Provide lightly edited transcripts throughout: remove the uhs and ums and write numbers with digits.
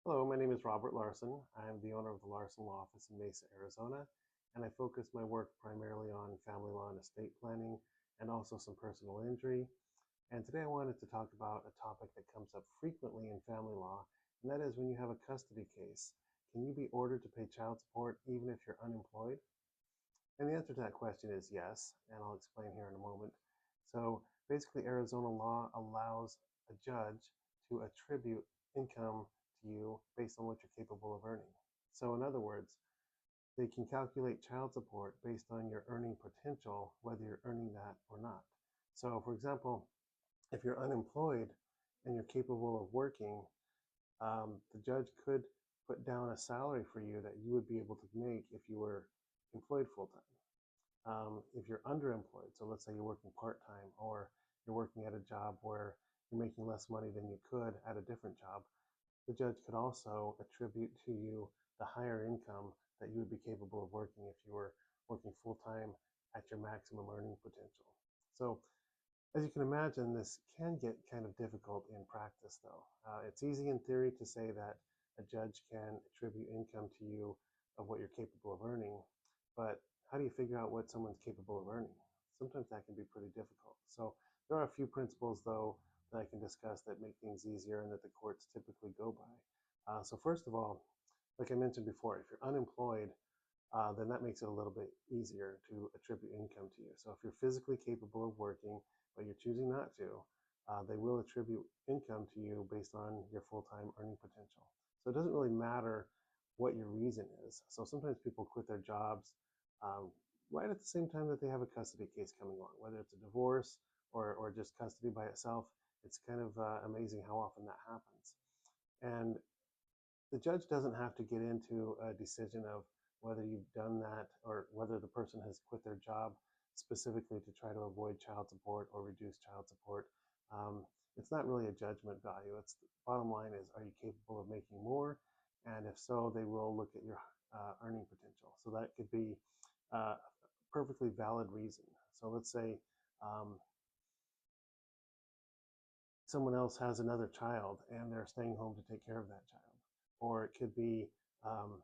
Hello, my name is Robert Larson. I am the owner of the Larson Law Office in Mesa, Arizona, and I focus my work primarily on family law and estate planning and also some personal injury. And today I wanted to talk about a topic that comes up frequently in family law, and that is when you have a custody case. Can you be ordered to pay child support even if you're unemployed? And the answer to that question is yes, and I'll explain here in a moment. So basically, Arizona law allows a judge to attribute income to you based on what you're capable of earning. So, in other words, they can calculate child support based on your earning potential, whether you're earning that or not. So, for example, if you're unemployed and you're capable of working, the judge could put down a salary for you that you would be able to make if you were employed full time. If you're underemployed, so let's say you're working part time or you're working at a job where you're making less money than you could at a different job, the judge could also attribute to you the higher income that you would be capable of working if you were working full time at your maximum earning potential. So, as you can imagine, this can get kind of difficult in practice, though. It's easy in theory to say that a judge can attribute income to you of what you're capable of earning, but how do you figure out what someone's capable of earning? Sometimes that can be pretty difficult. So there are a few principles, though, that I can discuss that make things easier and that the courts typically go by. So first of all, like I mentioned before, if you're unemployed, then that makes it a little bit easier to attribute income to you. So if you're physically capable of working, but you're choosing not to, they will attribute income to you based on your full-time earning potential. So it doesn't really matter what your reason is. So sometimes people quit their jobs um, right at the same time that they have a custody case coming along, whether it's a divorce or just custody by itself. It's kind of amazing how often that happens. And the judge doesn't have to get into a decision of whether you've done that or whether the person has quit their job specifically to try to avoid child support or reduce child support. It's not really a judgment value. It's the bottom line is, are you capable of making more? And if so, they will look at your earning potential. So that could be a perfectly valid reason. So let's say um, someone else has another child and they're staying home to take care of that child. Or it could be um,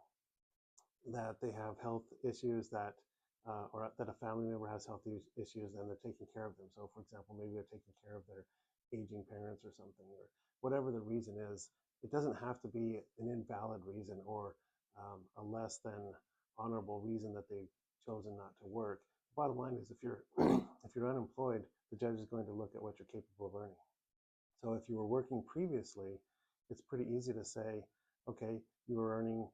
that they have health issues or that a family member has health issues and they're taking care of them. So, for example, maybe they're taking care of their aging parents or something, or whatever the reason is. It doesn't have to be an invalid reason or a less than honorable reason that they've chosen not to work. Bottom line is, if you're if you're unemployed, the judge is going to look at what you're capable of earning. So if you were working previously, it's pretty easy to say, okay, you were earning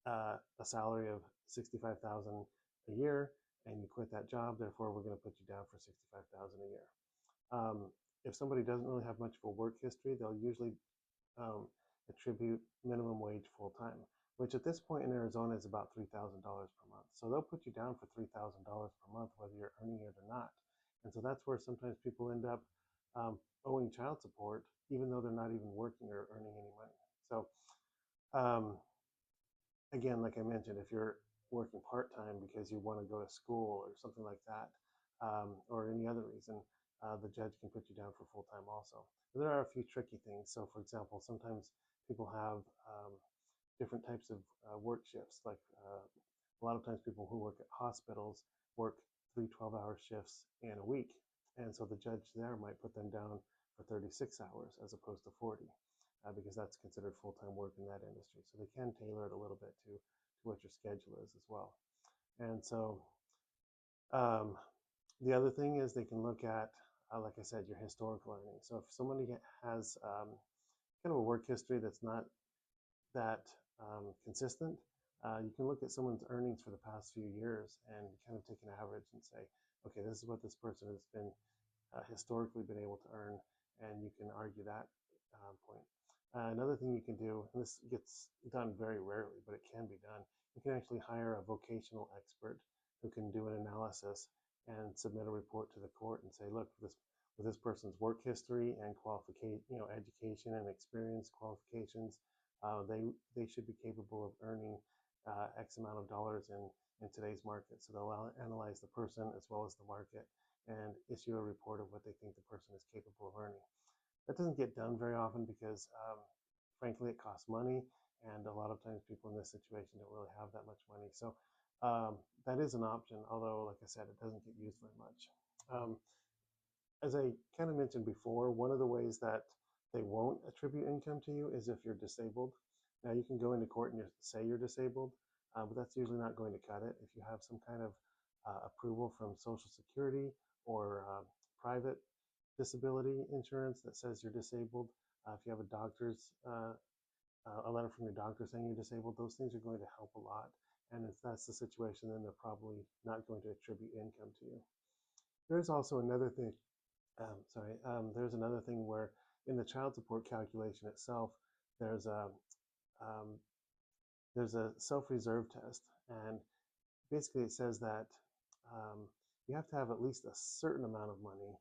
a salary of 65,000 a year, and you quit that job. Therefore, we're going to put you down for 65,000 a year. If somebody doesn't really have much of a work history, they'll usually um, attribute minimum wage full time, which at this point in Arizona is about $3,000 per month. So they'll put you down for $3,000 per month, whether you're earning it or not. And so that's where sometimes people end up owing child support, even though they're not even working or earning any money. So um, again, like I mentioned, if you're working part time because you want to go to school or something like that, or any other reason, the judge can put you down for full time also. But there are a few tricky things. So, for example, sometimes people have different types of work shifts. Like a lot of times, people who work at hospitals work three 12-hour shifts in a week. And so the judge there might put them down for 36 hours as opposed to 40 because that's considered full-time work in that industry. So they can tailor it a little bit to what your schedule is as well. And so um, the other thing is they can look at, like I said, your historical earnings. So if somebody has kind of a work history that's not that consistent, you can look at someone's earnings for the past few years and kind of take an average and say, okay, this is what this person has been historically been able to earn, and you can argue that point. Another thing you can do, and this gets done very rarely, but it can be done, you can actually hire a vocational expert who can do an analysis and submit a report to the court and say, look, with this person's work history and qualification, education and experience qualifications, they should be capable of earning X amount of dollars in today's market. So they'll analyze the person as well as the market and issue a report of what they think the person is capable of earning. That doesn't get done very often because, frankly, it costs money And a lot of times people in this situation don't really have that much money. So that is an option, although, like I said, it doesn't get used very much. As I kind of mentioned before, one of the ways that they won't attribute income to you is if you're disabled. Now, you can go into court and say you're disabled, but that's usually not going to cut it. If you have some kind of approval from Social Security or private disability insurance that says you're disabled, if you have a letter from your doctor saying you're disabled, those things are going to help a lot. And if that's the situation, then they're probably not going to attribute income to you. There's also another thing there's another thing where in the child support calculation itself, there's a um, there's a self-reserve test, and basically it says that you have to have at least a certain amount of money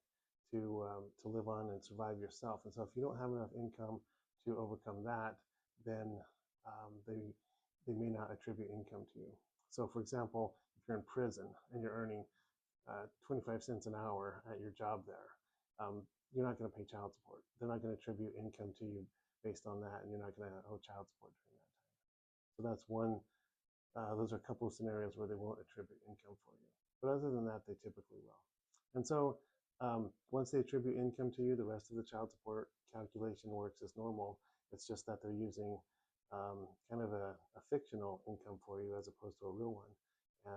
to live on and survive yourself. And so if you don't have enough income to overcome that, then they may not attribute income to you. So, for example, if you're in prison and you're earning 25 cents an hour at your job there, you're not going to pay child support. They're not going to attribute income to you based on that, and you're not going to owe child support during that time. So that's one. Those are a couple of scenarios where they won't attribute income for you. But other than that, they typically will. And so once they attribute income to you, the rest of the child support calculation works as normal. It's just that they're using kind of a fictional income for you as opposed to a real one.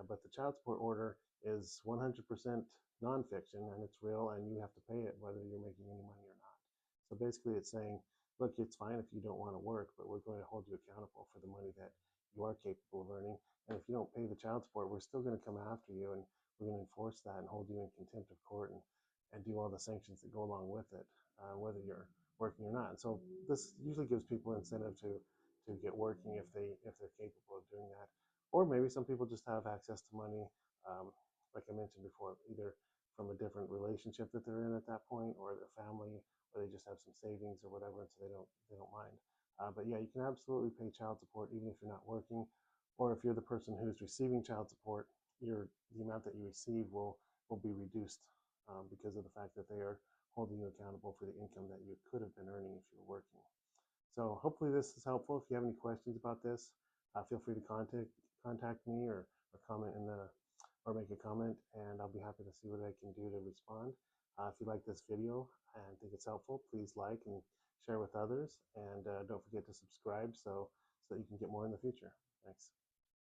But the child support order is 100% nonfiction, and it's real, and you have to pay it whether you're making any money or not. So basically it's saying, look, it's fine if you don't want to work, but we're going to hold you accountable for the money that you are capable of earning. And if you don't pay the child support, we're still going to come after you, and we're going to enforce that and hold you in contempt of court and do all the sanctions that go along with it, whether you're working or not. And so this usually gives people incentive to get working if they're capable of doing that. Or maybe some people just have access to money, like I mentioned before, either from a different relationship that they're in at that point, or their family, or they just have some savings or whatever, and so they don't mind. But yeah, you can absolutely pay child support even if you're not working, or if you're the person who's receiving child support, the amount that you receive will be reduced because of the fact that they are holding you accountable for the income that you could have been earning if you were working. So hopefully this is helpful. If you have any questions about this, feel free to contact me or comment in the or make a comment, and I'll be happy to see what I can do to respond. If you like this video and think it's helpful, please like and share with others, and don't forget to subscribe so that you can get more in the future. Thanks.